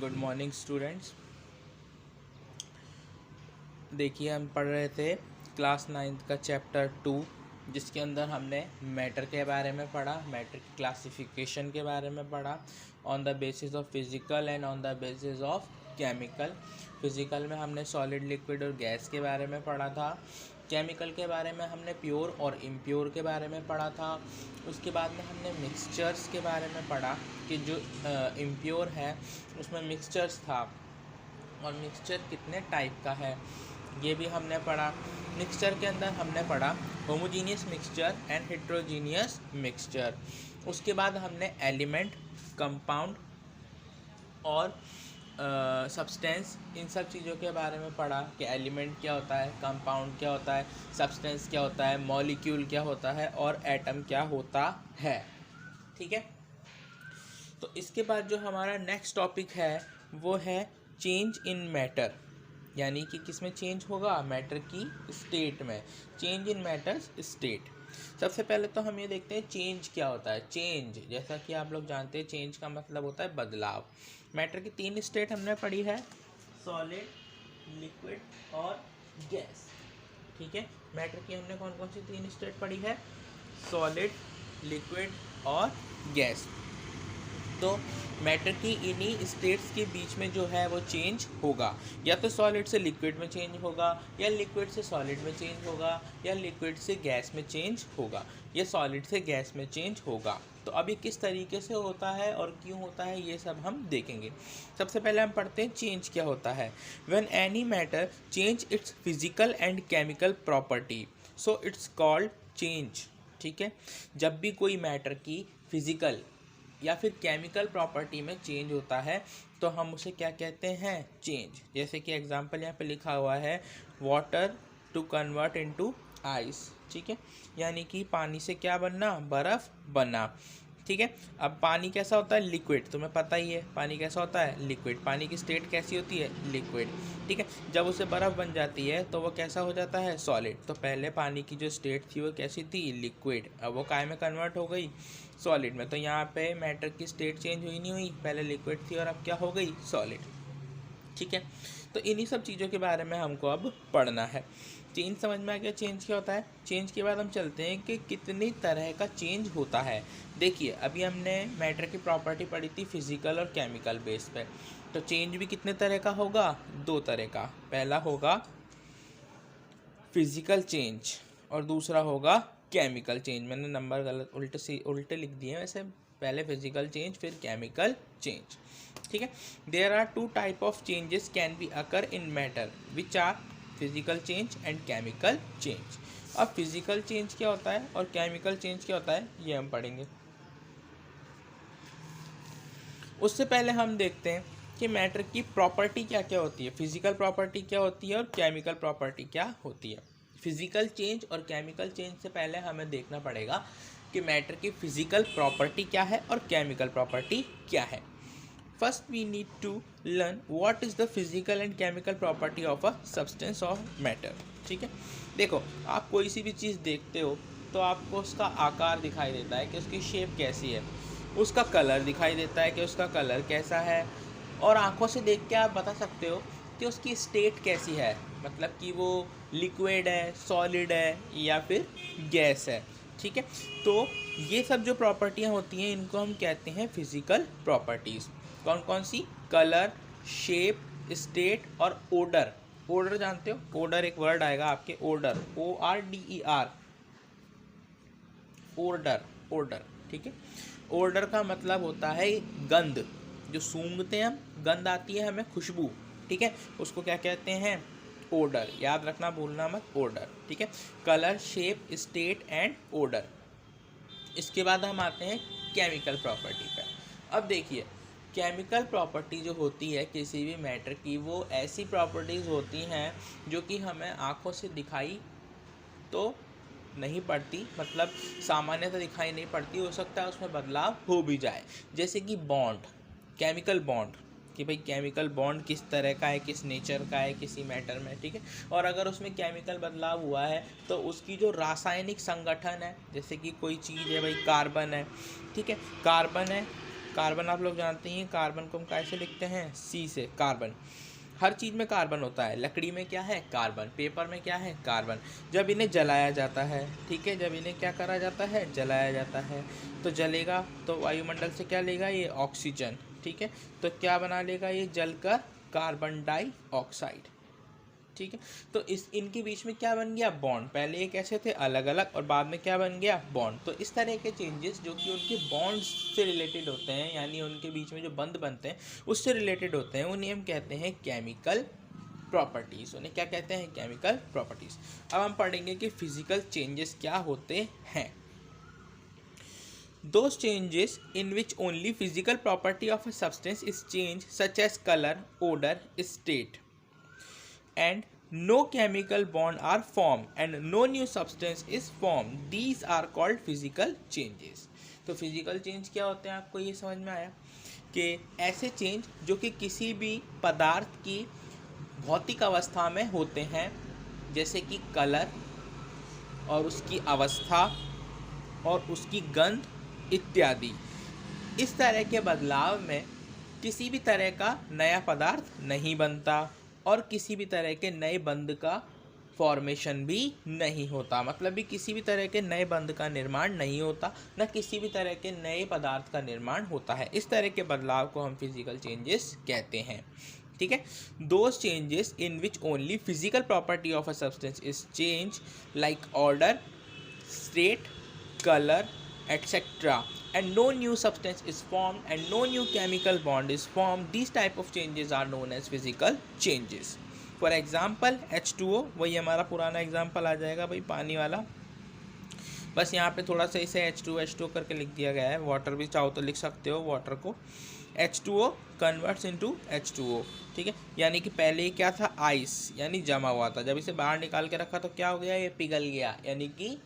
Good morning students. देखिए, हम पढ़ रहे थे क्लास 9th का चैप्टर 2, जिसके अंदर हमने मैटर के बारे में पढ़ा, मैटर की क्लासिफिकेशन के बारे में पढ़ा, on the basis of physical and on the basis of chemical. Physical में हमने सॉलिड, लिक्विड और गैस के बारे में पढ़ा था। केमिकल के बारे में हमने प्योर और इम्प्योर के बारे में पढ़ा था। उसके बाद में हमने मिक्सचर्स के बारे में पढ़ा कि जो इम्प्योर है उसमें मिक्सचर्स था और मिक्सचर कितने टाइप का है ये भी हमने पढ़ा। मिक्सचर के अंदर हमने पढ़ा homogeneous mixture and heterogeneous mixture. उसके बाद हमने एलिमेंट, कंपाउंड और सब्सटेंस, इन सब चीज़ों के बारे में पढ़ा कि एलिमेंट क्या होता है, कंपाउंड क्या होता है, सब्सटेंस क्या होता है, मॉलिक्यूल क्या होता है और एटम क्या होता है। ठीक है, तो इसके बाद जो हमारा नेक्स्ट टॉपिक है वो है चेंज इन मैटर, यानी कि किस में चेंज होगा, मैटर की स्टेट में। Change in matters state. सबसे पहले तो हम ये देखते हैं चेंज क्या होता है। चेंज, जैसा कि आप लोग जानते हैं, चेंज का मतलब होता है बदलाव। मैटर की 3 स्टेट हमने पढ़ी है, सॉलिड, लिक्विड और गैस। ठीक है, मैटर की हमने कौन कौन सी 3 स्टेट पढ़ी है, सॉलिड, लिक्विड और गैस। तो मैटर की इन्हीं स्टेट्स के बीच में जो है वो चेंज होगा, या तो सॉलिड से लिक्विड में चेंज होगा, या लिक्विड से सॉलिड में चेंज होगा, या लिक्विड से गैस में चेंज होगा, या सॉलिड से गैस में चेंज होगा। तो अभी किस तरीके से होता है और क्यों होता है ये सब हम देखेंगे। सबसे पहले हम पढ़ते हैं चेंज क्या होता है। When any matter change it's physical and chemical property, so it's called change. ठीक है, जब भी कोई मैटर की फिजिकल या फिर केमिकल प्रॉपर्टी में चेंज होता है तो हम उसे क्या कहते हैं, चेंज। जैसे कि एग्जांपल यहाँ पे लिखा हुआ है, water to convert into ice. ठीक है, यानी कि पानी से क्या बनना, बर्फ़ बना। ठीक है, अब पानी कैसा होता है, लिक्विड। तुम्हें पता ही है पानी कैसा होता है, लिक्विड। पानी की स्टेट कैसी होती है, लिक्विड। ठीक है, जब उसे बर्फ़ बन जाती है तो वो कैसा हो जाता है, सॉलिड। तो पहले पानी की जो स्टेट थी वो कैसी थी, लिक्विड। अब वो काय में कन्वर्ट हो गई, सॉलिड में। तो यहाँ पे मैटर की स्टेट चेंज हुई नहीं हुई, पहले लिक्विड थी और अब क्या हो गई, सॉलिड। ठीक है, तो इन्हीं सब चीज़ों के बारे में हमको अब पढ़ना है। चेंज समझ में आ गया, चेंज क्या होता है। चेंज के बाद हम चलते हैं कि कितनी तरह का चेंज होता है। देखिए, अभी हमने मैटर की प्रॉपर्टी पढ़ी थी फिजिकल और केमिकल बेस पे, तो चेंज भी कितने तरह का होगा, 2 तरह का। पहला होगा फिजिकल चेंज और दूसरा होगा केमिकल चेंज। मैंने नंबर गलत उल्टे लिख दिए वैसे, पहले फिजिकल चेंज फिर केमिकल चेंज। ठीक है, there are 2 type of changes can be occur in matter which are physical change and chemical change. अब फिजिकल चेंज क्या होता है और केमिकल चेंज क्या होता है ये हम पढ़ेंगे। उससे पहले हम देखते हैं कि मैटर की प्रॉपर्टी क्या क्या होती है, फिजिकल प्रॉपर्टी क्या होती है और केमिकल प्रॉपर्टी क्या होती है। फिजिकल चेंज और केमिकल चेंज से पहले हमें देखना पड़ेगा कि मैटर की फिजिकल प्रॉपर्टी क्या है और केमिकल प्रॉपर्टी क्या है। First we need to learn what is the physical and chemical property of a substance of matter. ठीक है, देखो, आप कोई सी भी चीज़ देखते हो तो आपको उसका आकार दिखाई देता है कि उसकी शेप कैसी है, उसका कलर दिखाई देता है कि उसका कलर कैसा है, और आंखों से देख के आप बता सकते हो कि उसकी स्टेट कैसी है, मतलब कि वो लिक्विड है, सॉलिड है या फिर गैस है। ठीक है, तो ये सब जो प्रॉपर्टियाँ होती हैं इनको हम कहते हैं फिजिकल प्रॉपर्टीज़। कौन कौन सी, कलर, शेप, स्टेट और ओडर। ओडर जानते हो, ओडर एक वर्ड आएगा आपके, ओडर, ORDER, ओडर, ओडर। ठीक है, ओडर का मतलब होता है गंध, जो सूंघते हैं हम, गंध आती है हमें, खुशबू। ठीक है, उसको क्या कहते हैं, ओडर। याद रखना, भूलना मत, ओडर। ठीक है, colour, shape, state and odour. इसके बाद हम आते हैं केमिकल प्रॉपर्टी पर। अब देखिए, केमिकल प्रॉपर्टी जो होती है किसी भी मैटर की, वो ऐसी प्रॉपर्टीज़ होती हैं जो कि हमें आँखों से दिखाई तो नहीं पड़ती, मतलब सामान्यतः दिखाई नहीं पड़ती, हो सकता है उसमें बदलाव हो भी जाए। जैसे कि बॉन्ड, केमिकल बॉन्ड, कि भाई केमिकल बॉन्ड किस तरह का है, किस नेचर का है किसी मैटर में। ठीक है, और अगर उसमें केमिकल बदलाव हुआ है तो उसकी जो रासायनिक संगठन है, जैसे कि कोई चीज़ है भाई, कार्बन है। ठीक है, कार्बन है, कार्बन आप लोग जानते हैं, कार्बन को हम कैसे लिखते हैं, C से। कार्बन, हर चीज़ में कार्बन होता है। लकड़ी में क्या है, कार्बन। पेपर में क्या है, कार्बन। जब इन्हें जलाया जाता है, ठीक है, जब इन्हें क्या करा जाता है, जलाया जाता है, तो जलेगा तो वायुमंडल से क्या लेगा, ये ऑक्सीजन, ठीक है। तो क्या बना लेगा ये, जलकर कार्बन डाइऑक्साइड, ठीक है। तो इनके बीच में क्या बन गया, बॉन्ड। पहले ये कैसे थे, अलग अलग, और बाद में क्या बन गया, बॉन्ड। तो इस तरह के चेंजेस जो कि उनके बॉन्ड से रिलेटेड होते हैं, यानी उनके बीच में जो बंध बनते हैं उससे रिलेटेड होते हैं, उन्हें हम कहते हैं केमिकल प्रॉपर्टीज़। उन्हें क्या कहते हैं, केमिकल प्रॉपर्टीज़। अब हम पढ़ेंगे कि फिजिकल चेंजेस क्या होते हैं। Those changes in which only physical property of a substance is changed, such as color, odor, state, and no chemical bond are formed and no new substance is formed, these are called physical changes. तो physical change क्या होते हैं, आपको ये समझ में आया कि ऐसे चेंज जो कि किसी भी पदार्थ की भौतिक अवस्था में होते हैं, जैसे कि कलर और उसकी अवस्था और उसकी गंध इत्यादि। इस तरह के बदलाव में किसी भी तरह का नया पदार्थ नहीं बनता और किसी भी तरह के नए बंध का फॉर्मेशन भी नहीं होता। मतलब भी किसी भी तरह के नए बंध का निर्माण नहीं होता, न किसी भी तरह के नए पदार्थ का निर्माण होता है। इस तरह के बदलाव को हम फिजिकल चेंजेस कहते हैं, ठीक है। Those changes in which only physical property of a substance is change, like order, state, color, etc., and no new substance is formed and no new chemical bond is formed, these type of changes are known as physical changes. For example, H2O, वही हमारा पुराना example आ जाएगा भाई, पानी वाला। बस यहाँ पे थोड़ा सा इसे H2O करके लिख दिया गया है। वाटर भी चाहो तो लिख सकते हो, वाटर को H2O कन्वर्ट्स इनटू H2O, ठीक है। यानी कि पहले क्या था, आइस, यानी जमा हुआ था। जब इसे बाहर निकाल के रखा तो क्या हो गया, ये पिघल गया, यानी कि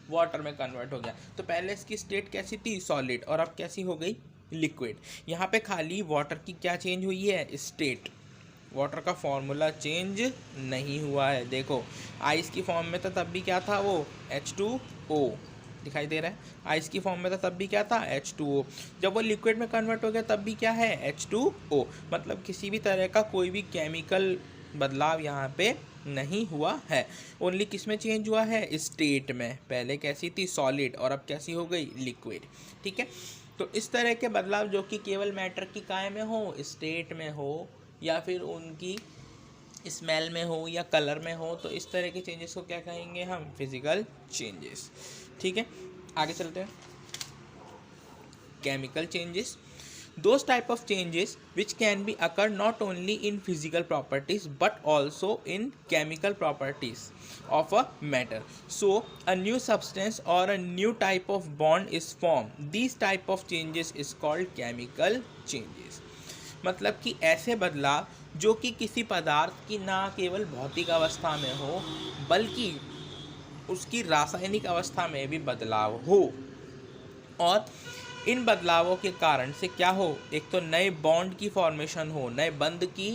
वाटर में कन्वर्ट हो गया। तो पहले इसकी स्टेट कैसी थी, सॉलिड, और अब कैसी हो गई, लिक्विड। यहाँ पे खाली वाटर की क्या चेंज हुई है, स्टेट। वाटर का फॉर्मूला चेंज नहीं हुआ है। देखो आइस की फॉर्म में था तब भी क्या था, वो H2O दिखाई दे रहा है। आइस की फॉर्म में था तब भी क्या था, H2O। जब वो लिक्विड में कन्वर्ट हो गया तब भी क्या है, H2O। मतलब किसी भी तरह का कोई भी केमिकल बदलाव यहाँ पे नहीं हुआ है। ओनली किस में चेंज हुआ है, स्टेट में। पहले कैसी थी, सॉलिड, और अब कैसी हो गई, लिक्विड, ठीक है। तो इस तरह के बदलाव जो कि केवल मैटर की काय में हो, स्टेट में हो, या फिर उनकी स्मेल में हो या कलर में हो, तो इस तरह के चेंजेस को क्या कहेंगे हम, फिजिकल चेंजेस, ठीक है। आगे चलते हैं। Chemical changes, those type of changes which can be occur not only in physical properties but also in chemical properties of a matter, so a new substance or a new type of bond is formed, these type of changes is called chemical changes। मतलब कि ऐसे बदलाव जो कि किसी पदार्थ की ना केवल भौतिक अवस्था में हो बल्कि उसकी रासायनिक अवस्था में भी बदलाव हो, और इन बदलावों के कारण से क्या हो, एक तो नए बॉन्ड की फॉर्मेशन हो, नए बंध की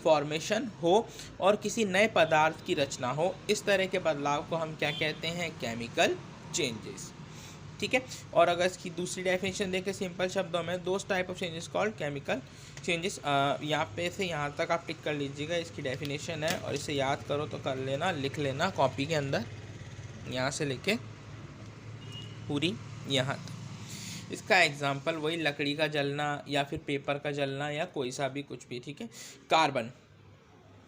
फॉर्मेशन हो, और किसी नए पदार्थ की रचना हो। इस तरह के बदलाव को हम क्या कहते हैं, केमिकल चेंजेस, ठीक है। और अगर इसकी दूसरी डेफिनेशन देखें सिंपल शब्दों में, those type of changes called chemical changes. यहाँ पे से यहाँ तक आप टिक कर लीजिएगा, इसकी डेफिनेशन है, और इसे याद करो तो कर लेना, लिख लेना कॉपी के अंदर, यहाँ से लेके पूरी यहाँ तक। इसका एग्जाम्पल वही लकड़ी का जलना या फिर पेपर का जलना या कोई सा भी कुछ भी, ठीक है। कार्बन,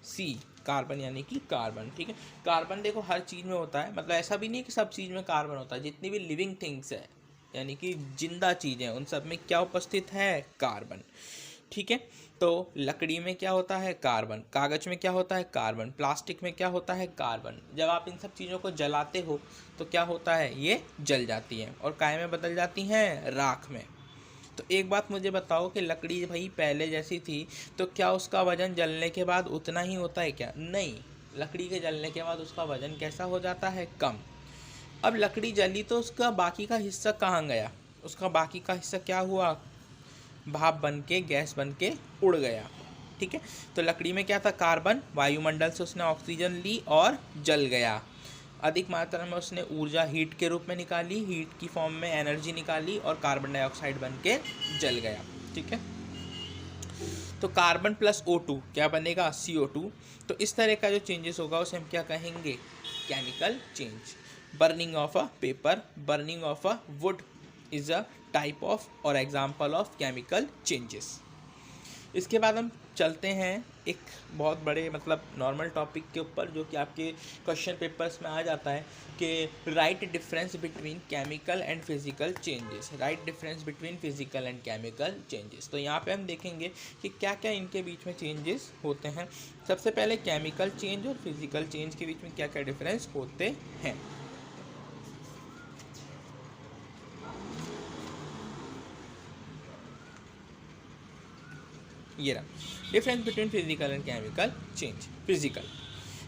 C, कार्बन यानी कि कार्बन, ठीक है। कार्बन देखो हर चीज़ में होता है, मतलब ऐसा भी नहीं कि सब चीज़ में कार्बन होता है। जितनी भी लिविंग थिंग्स है यानी कि जिंदा चीज़ें, उन सब में क्या उपस्थित है, कार्बन, ठीक है। तो लकड़ी में क्या होता है, कार्बन। कागज़ में क्या होता है, कार्बन। प्लास्टिक में क्या होता है, कार्बन। जब आप इन सब चीज़ों को जलाते हो तो क्या होता है, ये जल जाती हैं और काय में बदल जाती हैं, राख में। तो एक बात मुझे बताओ कि लकड़ी भाई पहले जैसी थी तो क्या उसका वजन जलने के बाद उतना ही होता है क्या, नहीं। लकड़ी के जलने के बाद उसका वजन कैसा हो जाता है, कम। अब लकड़ी जली तो उसका बाकी का हिस्सा कहाँ गया, उसका बाकी का हिस्सा क्या हुआ, भाप बन के, गैस बन के उड़ गया, ठीक है। तो लकड़ी में क्या था, कार्बन, वायुमंडल से उसने ऑक्सीजन ली और जल गया। अधिक मात्रा में उसने ऊर्जा हीट के रूप में निकाली, हीट की फॉर्म में एनर्जी निकाली और कार्बन डाइऑक्साइड बन के जल गया। ठीक है। तो कार्बन प्लस O2 क्या बनेगा, CO2। तो इस तरह का जो चेंजेस होगा उसे हम क्या कहेंगे, chemical change. Burning of a paper, burning of a would is a type of और एग्जाम्पल ऑफ केमिकल चेंजेस। इसके बाद हम चलते हैं एक बहुत बड़े मतलब नॉर्मल टॉपिक के ऊपर, जो कि आपके क्वेश्चन पेपर्स में आ जाता है कि right difference between chemical and physical changes, right difference between physical and chemical changes. तो यहाँ पे हम देखेंगे कि क्या क्या इनके बीच में चेंजेस होते हैं। सबसे पहले केमिकल चेंज और फिजिकल चेंज के बीच में क्या क्या डिफरेंस होते हैं। ये रहा difference between physical and chemical change.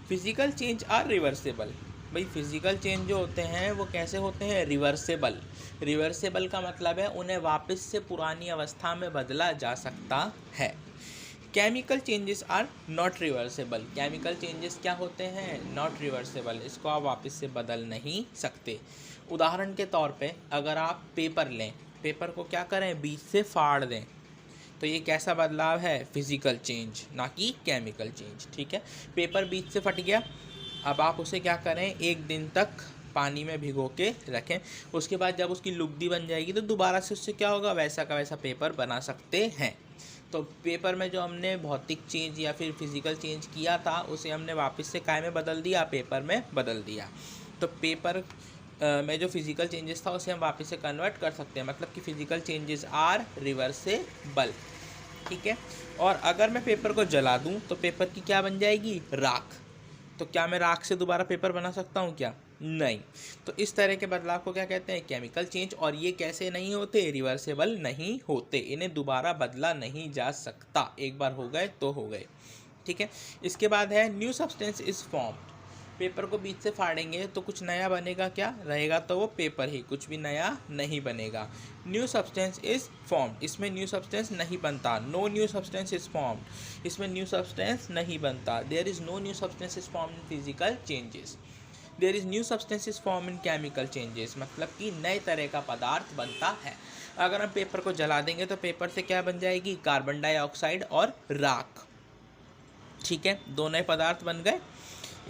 Physical change are reversible. भाई फिजिकल चेंज जो होते हैं वो कैसे होते हैं, रिवर्सेबल। रिवर्सेबल का मतलब है उन्हें वापस से पुरानी अवस्था में बदला जा सकता है। Chemical changes are not reversible. Chemical changes क्या होते हैं, नॉट रिवर्सेबल, इसको आप वापस से बदल नहीं सकते। उदाहरण के तौर पे अगर आप पेपर लें, पेपर को क्या करें, बीच से फाड़ दें, तो ये कैसा बदलाव है, फिजिकल चेंज, ना कि केमिकल चेंज। ठीक है, पेपर बीच से फट गया, अब आप उसे क्या करें, एक दिन तक पानी में भिगो के रखें, उसके बाद जब उसकी लुगदी बन जाएगी तो दोबारा से उससे क्या होगा, वैसा का वैसा पेपर बना सकते हैं। तो पेपर में जो हमने भौतिक चेंज या फिर फिजिकल चेंज किया था उसे हमने वापस से काय में बदल दिया, पेपर में बदल दिया। तो पेपर में जो फिजिकल चेंजेस था उसे हम वापस से कन्वर्ट कर सकते हैं, मतलब कि फिजिकल चेंजेस आर रिवर्सेबल। ठीक है, और अगर मैं पेपर को जला दूं तो पेपर की क्या बन जाएगी, राख। तो क्या मैं राख से दोबारा पेपर बना सकता हूं क्या, नहीं। तो इस तरह के बदलाव को क्या कहते हैं, केमिकल चेंज। और ये कैसे नहीं होते, रिवर्सेबल नहीं होते, इन्हें दोबारा बदला नहीं जा सकता, एक बार हो गए तो हो गए। ठीक है, इसके बाद है new substance is formed. Paper को बीच से फाड़ेंगे तो कुछ नया बनेगा, क्या रहेगा, तो वो पेपर ही, कुछ भी नया नहीं बनेगा। न्यू सब्सटेंस इज फॉर्म्ड, इसमें न्यू सब्सटेंस नहीं बनता। No new substance is formed, इसमें न्यू सब्सटेंस नहीं बनता। There is no new substance is formed in physical changes. There is new substance is form in chemical changes, मतलब कि नए तरह का पदार्थ बनता है। अगर हम पेपर को जला देंगे तो पेपर से क्या बन जाएगी, कार्बन डाइऑक्साइड और राख। ठीक है, दो नए पदार्थ बन गए।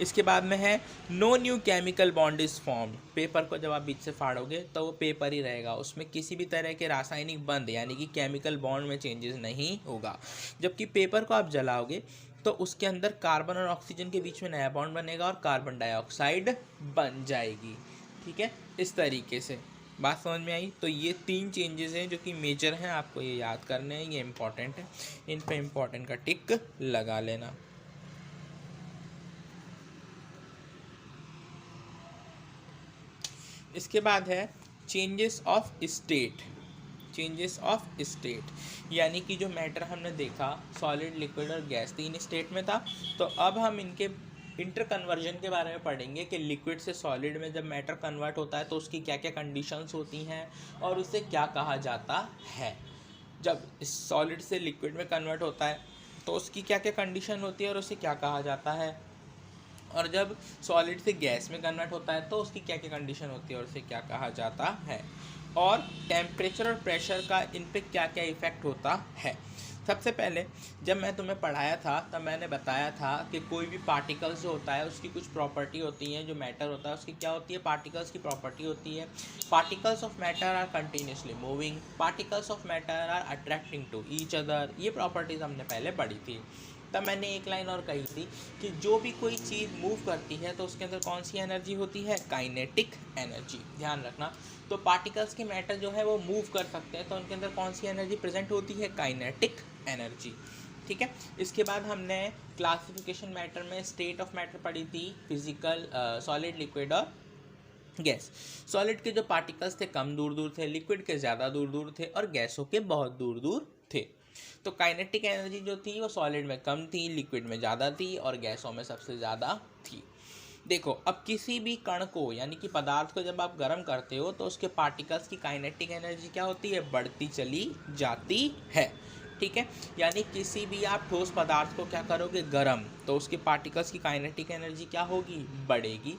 इसके बाद में है no new chemical bond is formed. Paper को जब आप बीच से फाड़ोगे तो वो पेपर ही रहेगा, उसमें किसी भी तरह के रासायनिक बंध यानी कि केमिकल बॉन्ड में चेंजेस नहीं होगा। जबकि पेपर को आप जलाओगे तो उसके अंदर कार्बन और ऑक्सीजन के बीच में नया बॉन्ड बनेगा और कार्बन डाइऑक्साइड बन जाएगी। ठीक है, इस तरीके से बात समझ में आई। तो ये 3 चेंजेस हैं जो कि मेजर हैं, आपको ये याद करने हैं, ये इंपॉर्टेंट है, इन पे इम्पॉर्टेंट का टिक लगा लेना। इसके बाद है changes of state. Changes of state यानी कि जो मैटर हमने देखा सॉलिड, लिक्विड और गैस 3 स्टेट में था, तो अब हम इनके इंटर कन्वर्जन के बारे में पढ़ेंगे कि लिक्विड से सॉलिड में जब मैटर कन्वर्ट होता है तो उसकी क्या क्या कंडीशंस होती हैं और उसे क्या कहा जाता है। जब सॉलिड से लिक्विड में कन्वर्ट होता है तो उसकी क्या क्या कंडीशन होती है और उसे क्या कहा जाता है, और जब सॉलिड से गैस में कन्वर्ट होता है तो उसकी क्या क्या कंडीशन होती है और उसे क्या कहा जाता है, और टेम्परेचर और प्रेशर का इन पे क्या क्या इफ़ेक्ट होता है। सबसे पहले जब मैं तुम्हें पढ़ाया था तब मैंने बताया था कि कोई भी पार्टिकल्स जो होता है उसकी कुछ प्रॉपर्टी होती है, जो मैटर होता है उसकी क्या होती है, पार्टिकल्स की प्रॉपर्टी होती है। Particles of matter are continuously moving, particles of matter are attracting to each other, ये प्रॉपर्टीज़ हमने पहले पढ़ी थी। तब मैंने एक लाइन और कही थी कि जो भी कोई चीज़ मूव करती है तो उसके अंदर कौन सी एनर्जी होती है, काइनेटिक एनर्जी, ध्यान रखना। तो पार्टिकल्स के मैटर जो है वो मूव कर सकते हैं तो उनके अंदर कौन सी एनर्जी प्रेजेंट होती है, काइनेटिक एनर्जी। ठीक है, इसके बाद हमने क्लासिफिकेशन मैटर में स्टेट ऑफ मैटर पढ़ी थी, फिजिकल, सॉलिड, लिक्विड और गैस। सॉलिड के जो पार्टिकल्स थे कम दूर दूर थे, लिक्विड के ज़्यादा दूर दूर थे और गैसों के बहुत दूर दूर थे। तो काइनेटिक एनर्जी जो थी वो सॉलिड में कम थी, लिक्विड में ज़्यादा थी और गैसों में सबसे ज़्यादा थी। देखो, अब किसी भी कण को यानी कि पदार्थ को जब आप गर्म करते हो तो उसके पार्टिकल्स की काइनेटिक एनर्जी क्या होती है, बढ़ती चली जाती है। ठीक है, यानी किसी भी आप ठोस पदार्थ को क्या करोगे, गर्म, तो उसके पार्टिकल्स की काइनेटिक एनर्जी क्या होगी, बढ़ेगी।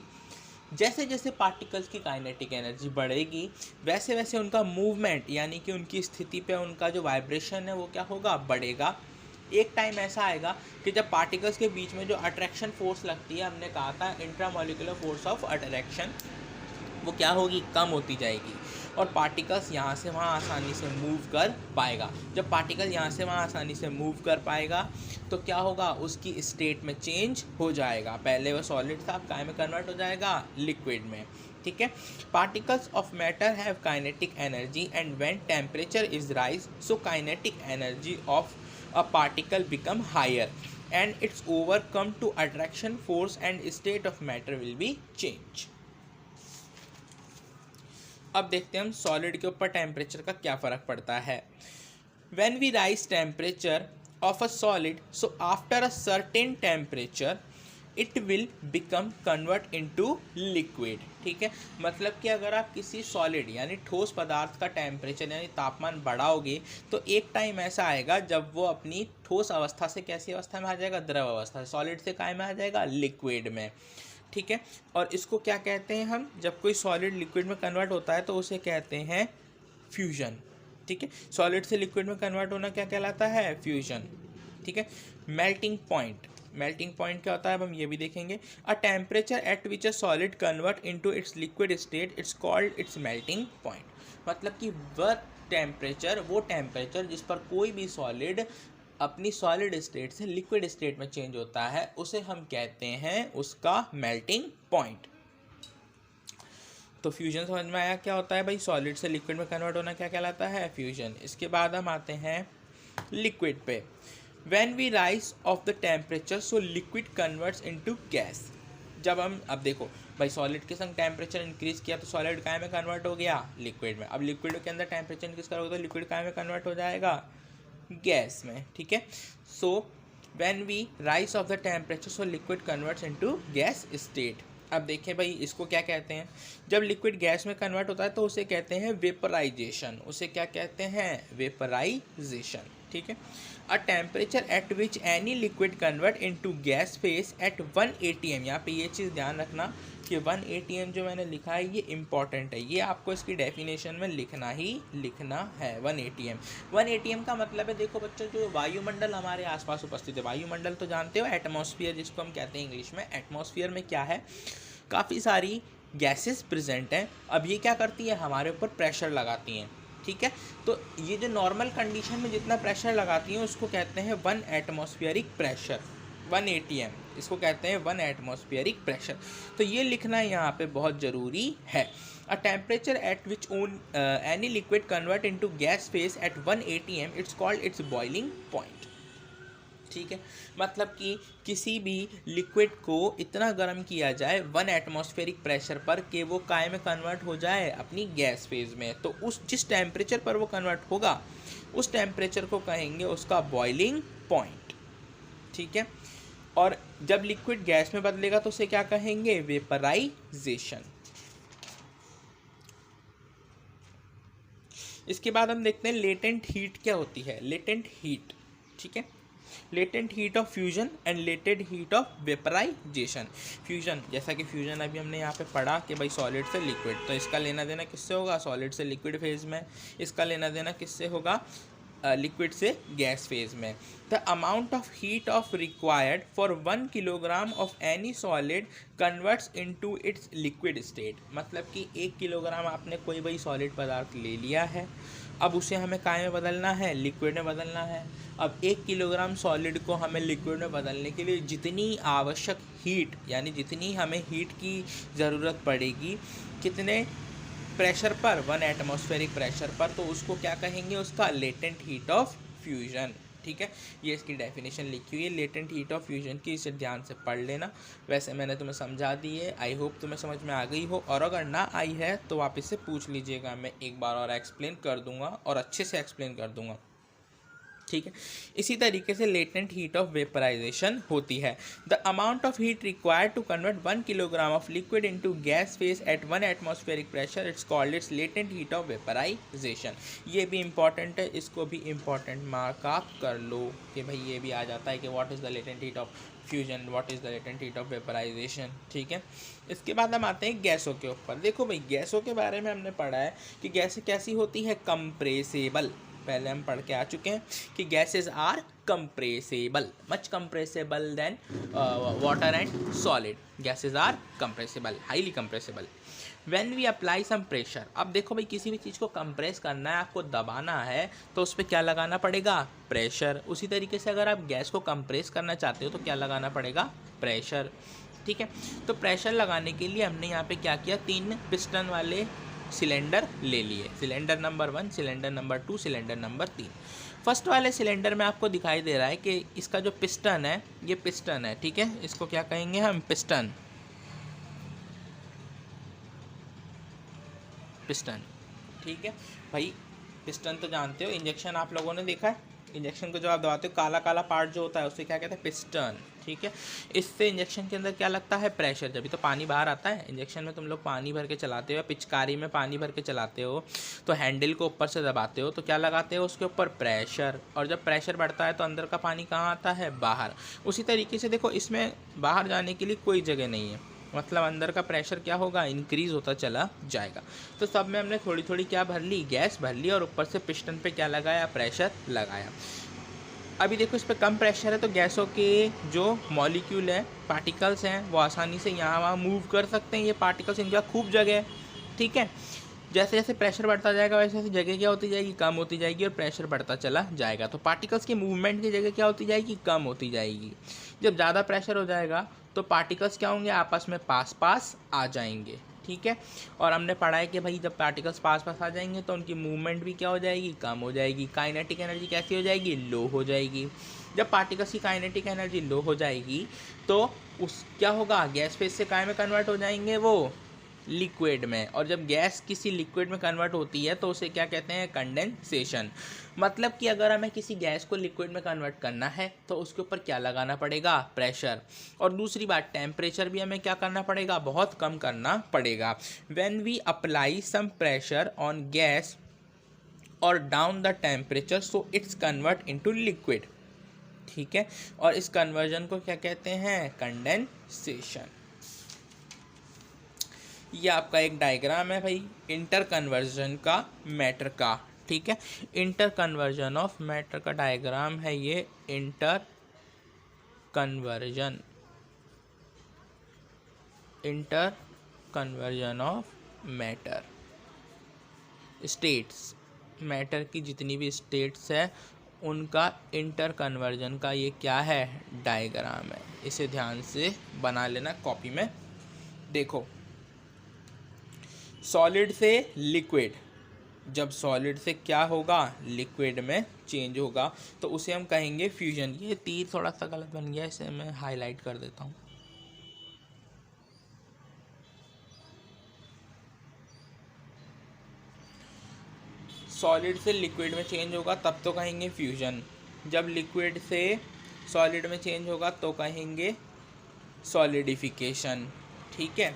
जैसे जैसे पार्टिकल्स की काइनेटिक एनर्जी बढ़ेगी वैसे वैसे उनका मूवमेंट यानी कि उनकी स्थिति पे उनका जो वाइब्रेशन है वो क्या होगा, बढ़ेगा। एक टाइम ऐसा आएगा कि जब पार्टिकल्स के बीच में जो अट्रैक्शन फोर्स लगती है, हमने कहा था इंट्रामोलिकुलर फोर्स ऑफ अट्रैक्शन, वो क्या होगी, कम होती जाएगी और पार्टिकल्स यहाँ से वहाँ आसानी से मूव कर पाएगा। जब पार्टिकल यहाँ से वहाँ आसानी से मूव कर पाएगा तो क्या होगा, उसकी स्टेट में चेंज हो जाएगा। पहले वो सॉलिड था, अब काय में कन्वर्ट हो जाएगा, लिक्विड में। ठीक है। Particles of matter have kinetic energy and when temperature is rise so kinetic energy of a particle become higher and its overcome to attraction force and state of matter will be change। अब देखते हैं हम solid के ऊपर temperature का क्या फ़र्क पड़ता है। When we rise temperature of a solid, so after a certain temperature it will become convert into liquid। ठीक है, मतलब कि अगर आप किसी सॉलिड यानी ठोस पदार्थ का टेम्परेचर यानी तापमान बढ़ाओगे तो एक टाइम ऐसा आएगा जब वो अपनी ठोस अवस्था से कैसी अवस्था में आ जाएगा, द्रव अवस्था से, सॉलिड से काय में आ जाएगा, लिक्विड में। ठीक है, और इसको क्या कहते हैं हम, जब कोई सॉलिड लिक्विड में कन्वर्ट होता है तो उसे कहते हैं फ्यूजन। ठीक है, सॉलिड से लिक्विड में कन्वर्ट होना क्या कहलाता है, फ्यूजन। ठीक है, मेल्टिंग पॉइंट, मेल्टिंग पॉइंट क्या होता है अब हम ये भी देखेंगे। अ temperature at which a solid convert into its liquid state it's called it's melting point. मतलब कि वह टेम्परेचर, वो टेम्परेचर जिस पर कोई भी सॉलिड अपनी सॉलिड स्टेट से लिक्विड स्टेट में चेंज होता है उसे हम कहते हैं उसका मेल्टिंग पॉइंट। तो फ्यूजन समझ में आया क्या होता है भाई, सॉलिड से लिक्विड में कन्वर्ट होना क्या कहलाता है, फ्यूजन। इसके बाद हम आते हैं लिक्विड पे। When we rise of the temperature, so liquid converts into gas। जब हम, अब देखो भाई, सॉलिड के संग टेम्परेचर इंक्रीज किया तो सॉलिड काय में कन्वर्ट हो गया, लिक्विड में। अब लिक्विड के अंदर टेम्परेचर इंक्रीज करोगे तो लिक्विड काय में कन्वर्ट हो जाएगा, गैस में। ठीक है, so when we rise of the temperature so liquid converts into gas state. अब देखें भाई, इसको क्या कहते हैं, जब लिक्विड गैस में कन्वर्ट होता है तो उसे कहते हैं वेपराइजेशन। उसे क्या कहते हैं, वेपराइजेशन। ठीक है, अ temperature at which any liquid convert into gas face at 1 atm। यहाँ पे ये चीज़ ध्यान रखना कि 1 atm जो मैंने लिखा है ये इंपॉर्टेंट है, ये आपको इसकी डेफिनेशन में लिखना ही लिखना है। 1 atm, 1 atm का मतलब है, देखो बच्चों, जो वायुमंडल हमारे आसपास उपस्थित है, वायुमंडल तो जानते हो, एटमॉस्फेयर जिसको हम कहते हैं इंग्लिश में। एटमॉस्फेयर में क्या है, काफ़ी सारी गैसेस प्रेजेंट हैं। अब ये क्या करती है, हमारे ऊपर प्रेशर लगाती हैं। ठीक है, तो ये जो नॉर्मल कंडीशन में जितना प्रेशर लगाती हैं उसको कहते हैं 1 एटमॉस्फेरिक प्रेशर, 1 atm, इसको कहते हैं 1 एटमॉस्फेरिक प्रेशर। तो ये लिखना यहाँ पे बहुत ज़रूरी है। अ temperature at which any liquid convert into gas face at 1 atm it's called it's boiling point. ठीक है, मतलब कि किसी भी लिक्विड को इतना गर्म किया जाए 1 एटमॉस्फेरिक प्रेशर पर कि वो काय में कन्वर्ट हो जाए, अपनी गैस फेज में। तो उस जिस टेम्परेचर पर वो कन्वर्ट होगा उस टेम्परेचर को कहेंगे उसका बॉइलिंग पॉइंट। ठीक है, और जब लिक्विड गैस में बदलेगा तो उसे क्या कहेंगे, वेपराइजेशन। इसके बाद हम देखते हैं लेटेंट हीट क्या होती है, लेटेंट हीट। ठीक है, latent heat of fusion and latent heat of vaporisation. Fusion, जैसा कि फ्यूजन अभी हमने यहाँ पे पढ़ा कि भाई सॉलिड से लिक्विड, तो इसका लेना देना किससे होगा, सॉलिड से लिक्विड फेज में। इसका लेना देना किससे होगा, लिक्विड से गैस फेज में। The amount of heat of required for 1 kilogram of any solid converts into its liquid state. मतलब कि 1 किलोग्राम आपने कोई भाई सॉलिड पदार्थ ले लिया है, अब उसे हमें काय में बदलना है, लिक्विड में बदलना है। अब 1 किलोग्राम सॉलिड को हमें लिक्विड में बदलने के लिए जितनी आवश्यक हीट यानी जितनी हमें हीट की ज़रूरत पड़ेगी, कितने प्रेशर पर, 1 एटमॉस्फेरिक प्रेशर पर, तो उसको क्या कहेंगे, उसका लेटेंट हीट ऑफ फ्यूजन। ठीक है, ये इसकी डेफिनेशन लिखी हुई है लेटेंट हीट ऑफ फ्यूजन की, इसे ध्यान से पढ़ लेना। वैसे मैंने तुम्हें समझा दी है, आई होप तुम्हें समझ में आ गई हो, और अगर ना आई है तो वापस से पूछ लीजिएगा, मैं एक बार और एक्सप्लेन कर दूंगा और अच्छे से एक्सप्लेन कर दूंगा। ठीक है। इसी तरीके से लेटेंट हीट ऑफ वेपराइजेशन होती है। The amount of heat required to convert 1 kilogram of liquid into gas phase at 1 atmospheric pressure, it's called it's latent heat of vaporisation. ये भी इंपॉर्टेंट है, इसको भी इंपॉर्टेंट मार्क आप कर लो कि भाई ये भी आ जाता है कि what is the latent heat of fusion, what is the latent heat of vaporisation. ठीक है। इसके बाद हम आते हैं गैसों के ऊपर। देखो भाई गैसों के बारे में हमने पढ़ा है कि गैसें कैसी होती है, कंप्रेसेबल। पहले हम पढ़ के आ चुके हैं कि gases are compressible, much compressible than water and solid. Gases are compressible, highly compressible. When we apply some pressure, अब देखो भाई किसी भी चीज़ को कंप्रेस करना है, आपको दबाना है, तो उस पर क्या लगाना पड़ेगा, प्रेशर। उसी तरीके से अगर आप गैस को कंप्रेस करना चाहते हो तो क्या लगाना पड़ेगा, प्रेशर। ठीक है। तो प्रेशर लगाने के लिए हमने यहाँ पे क्या किया, 3 पिस्टन वाले सिलेंडर ले लिए। Cylinder number 1, cylinder number 2, cylinder number 3। First वाले सिलेंडर में आपको दिखाई दे रहा है कि इसका जो पिस्टन है, ये पिस्टन है। ठीक है। इसको क्या कहेंगे हम, पिस्टन। पिस्टन। ठीक है भाई, पिस्टन तो जानते हो, इंजेक्शन आप लोगों ने देखा है, इंजेक्शन को जब आप दबाते हो काला काला पार्ट जो होता है उसे क्या कहते हैं, पिस्टन। ठीक है। इससे इंजेक्शन के अंदर क्या लगता है, प्रेशर। जब भी तो पानी बाहर आता है, इंजेक्शन में तुम लोग पानी भर के चलाते हो, पिचकारी में पानी भर के चलाते हो, तो हैंडल को ऊपर से दबाते हो तो क्या लगाते हो उसके ऊपर, प्रेशर। और जब प्रेशर बढ़ता है तो अंदर का पानी कहाँ आता है, बाहर। उसी तरीके से देखो इसमें बाहर जाने के लिए कोई जगह नहीं है, मतलब अंदर का प्रेशर क्या होगा, इंक्रीज़ होता चला जाएगा। तो सब में हमने थोड़ी थोड़ी क्या भर ली, गैस भर ली, और ऊपर से पिस्टन पे क्या लगाया, प्रेशर लगाया। अभी देखो इस पर कम प्रेशर है तो गैसों के जो मॉलिक्यूल हैं, पार्टिकल्स हैं, वो आसानी से यहाँ वहाँ मूव कर सकते हैं। ये पार्टिकल्स, इनका खूब जगह है। ठीक है। जैसे जैसे प्रेशर बढ़ता जाएगा वैसे वैसे जगह क्या होती जाएगी, कम होती जाएगी, और प्रेशर बढ़ता चला जाएगा। तो पार्टिकल्स के मूवमेंट की जगह क्या होती जाएगी, कम होती जाएगी। जब ज़्यादा प्रेशर हो जाएगा तो पार्टिकल्स क्या होंगे, आपस में पास पास आ जाएंगे। ठीक है। और हमने पढ़ा है कि भाई जब पार्टिकल्स पास पास आ जाएंगे तो उनकी मूवमेंट भी क्या हो जाएगी, कम हो जाएगी। काइनेटिक एनर्जी कैसी हो जाएगी, लो हो जाएगी। जब पार्टिकल्स की काइनेटिक एनर्जी लो हो जाएगी तो उस क्या होगा, गैस फेज से काय में कन्वर्ट हो जाएंगे, वो लिक्विड में। और जब गैस किसी लिक्विड में कन्वर्ट होती है तो उसे क्या कहते हैं, कंडेंसेशन। मतलब कि अगर हमें किसी गैस को लिक्विड में कन्वर्ट करना है तो उसके ऊपर क्या लगाना पड़ेगा, प्रेशर। और दूसरी बात, टेम्परेचर भी हमें क्या करना पड़ेगा, बहुत कम करना पड़ेगा। When we apply some pressure on gas और down the temperature so it's convert into liquid. ठीक है। और इस कन्वर्जन को क्या कहते हैं, कंडेंसेशन। ये आपका एक डायग्राम है भाई इंटर कन्वर्जन का, मैटर का। ठीक है। इंटर कन्वर्जन ऑफ मैटर का डायग्राम है ये, inter conversion, inter conversion of matter. States, matter की जितनी भी स्टेट्स है उनका इंटर कन्वर्जन का ये क्या है, डायग्राम है। इसे ध्यान से बना लेना कॉपी में। देखो सॉलिड से लिक्विड, जब सॉलिड से क्या होगा, लिक्विड में चेंज होगा तो उसे हम कहेंगे फ्यूजन। ये तीर थोड़ा सा गलत बन गया, इसे मैं हाईलाइट कर देता हूँ। सॉलिड से लिक्विड में चेंज होगा तब तो कहेंगे फ्यूजन। जब लिक्विड से सॉलिड में चेंज होगा तो कहेंगे सॉलिडिफिकेशन। ठीक है।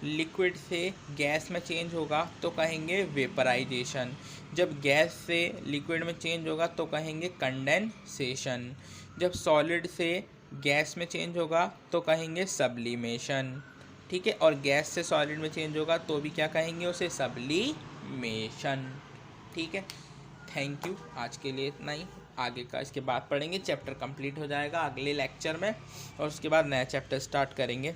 लिक्विड से गैस में चेंज होगा तो कहेंगे वेपराइजेशन। जब गैस से लिक्विड में चेंज होगा तो कहेंगे कंडेंसेशन। जब सॉलिड से गैस में चेंज होगा तो कहेंगे सब्लिमेशन। ठीक है। और गैस से सॉलिड में चेंज होगा तो भी क्या कहेंगे उसे, सब्लिमेशन। ठीक है। थैंक यू, आज के लिए इतना ही। आगे का इसके बाद पढ़ेंगे, चैप्टर कंप्लीट हो जाएगा अगले लेक्चर में और उसके बाद नया चैप्टर स्टार्ट करेंगे।